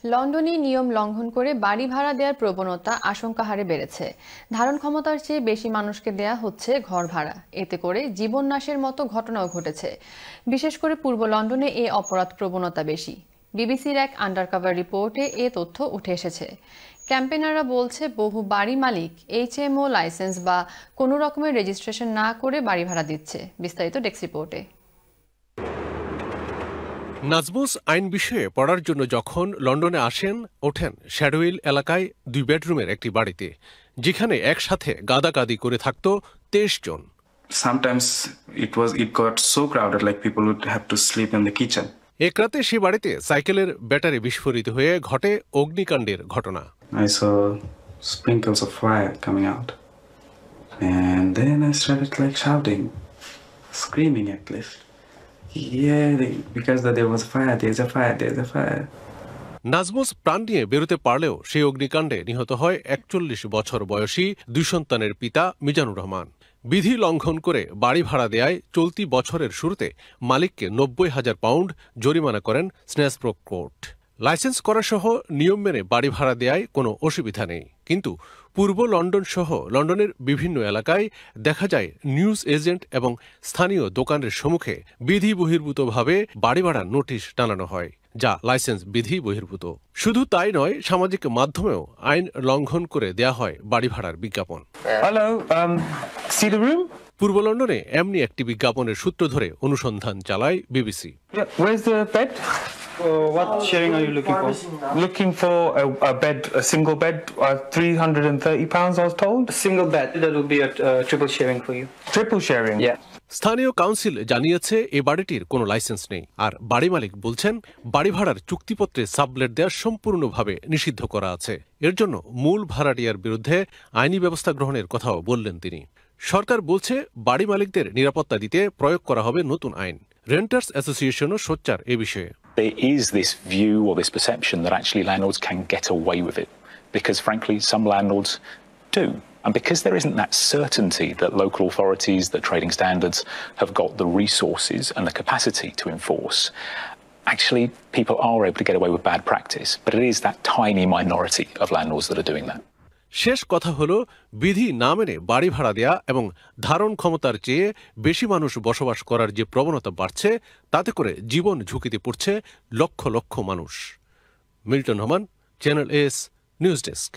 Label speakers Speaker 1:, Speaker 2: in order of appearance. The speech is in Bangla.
Speaker 1: লন্ডনে নিয়ম লঙ্ঘন করে বাড়ি ভাড়া দেওয়ার প্রবণতা আশঙ্কা হারে বেড়েছে। ধারণ ক্ষমতার চেয়ে বেশি মানুষকে দেয়া হচ্ছে ঘর ভাড়া। এতে করে জীবন নাশের মতো ঘটনাও ঘটেছে। বিশেষ করে পূর্ব লন্ডনে এ অপরাধ প্রবণতা বেশি। বিবিসির এক আন্ডারকভার রিপোর্টে এ তথ্য উঠে এসেছে। ক্যাম্পেনাররা বলছে, বহু বাড়ি মালিক HMO লাইসেন্স বা কোনো রকমের রেজিস্ট্রেশন না করে বাড়ি ভাড়া দিচ্ছে। বিস্তারিত ডেস্ক রিপোর্টে।
Speaker 2: নাজমুস আইন বিষয়ে পড়ার জন্য যখন লন্ডনে আসেন, ওঠেন শ্যাডোউইল এলাকায় 2 বেডরুমের একটি বাড়িতে, যেখানে একসাথে গাদাগাদি করে থাকত 23 জন।
Speaker 3: Sometimes it got so crowded, like people would have to sleep in the kitchen.
Speaker 2: এক রাতে সে বাড়িতে সাইকেলের ব্যাটারি বিস্ফোরিত হয়ে ঘটে অগ্নিকাণ্ডের ঘটনা।
Speaker 3: I saw sprinkles of fire coming out, and then I started like shouting, screaming at least. Because there was fire, there's a fire.
Speaker 2: Najmus প্রাণ নিয়ে বেরোতে পারলেও সেই অগ্নিকাণ্ডে নিহত হয় 41 বছর বয়সী 2 সন্তানের পিতা মিজানুর রহমান। বিধি লঙ্ঘন করে বাড়ি ভাড়া দেয়ায় চলতি বছরের শুরুতে মালিককে 90,000 পাউন্ড জরিমানা করেন স্ন্যাসব্রোক কোর্ট। লাইসেন্স করা সহ নিয়ম মেনে বাড়ি ভাড়া দেয়ায় কোনো অসুবিধা নেই, কিন্তু পূর্ব লন্ডন সহ লন্ডনের বিভিন্ন এলাকায় দেখা যায় নিউজ এজেন্ট এবং স্থানীয় দোকানের সম্মুখে বিধি বহির্ভূতভাবে বাড়ি ভাড়ার নোটিশ টানানো হয়, যা লাইসেন্স বিধি বহির্ভূত। শুধু তাই নয়, সামাজিক মাধ্যমেও আইন লঙ্ঘন করে দেয়া হয় বাড়ি ভাড়ার বিজ্ঞাপন।
Speaker 4: See the room?
Speaker 2: পূর্ব লন্ডনে এমনি একটি বিজ্ঞাপনের সূত্র ধরে অনুসন্ধান চালায় BBC.
Speaker 4: Where's the bed?
Speaker 5: What sharing are you looking for?
Speaker 4: Looking for a bed, a single bed, £330 I was told.
Speaker 5: A single bed, that will be a triple sharing for you.
Speaker 4: Triple sharing?
Speaker 5: Yeah.
Speaker 2: স্থানীয় কাউন্সিল জানিয়েছে এ বাড়িটির কোনো লাইসেন্স নেই, আর বাড়ি মালিক বলছেন বাড়ি ভাড়ার চুক্তিপত্রে সাবলেট দেওয়া সম্পূর্ণভাবে নিষিদ্ধ করা আছে। এর জন্য মূল ভাড়াটিয়ার বিরুদ্ধে আইনি ব্যবস্থা গ্রহণের কথাও বললেন তিনি। সরকার বলছে বাড়ি মালিকদের নিরাপত্তা দিতে প্রয়োগ করা হবে নতুন আইন। রেন্টার্স অ্যাসোসিয়েশনও সোচ্চার এ বিষয়ে।
Speaker 6: There is this view or this perception that actually landlords can get away with it, because frankly some landlords do. And because there isn't that certainty that local authorities, that trading standards have got the resources and the capacity to enforce, actually people are able to get away with bad practice. But it is that tiny minority of landlords that are doing that.
Speaker 2: শেষ কথা হলো, বিধি না মেনে বাড়ি ভাড়া দেয়া এবং ধারণ ক্ষমতার চেয়ে বেশি মানুষ বসবাস করার যে প্রবণতা বাড়ছে, তাতে করে জীবন ঝুঁকিতে পড়ছে লক্ষ লক্ষ মানুষ। Milton Rahman, channel S news desk.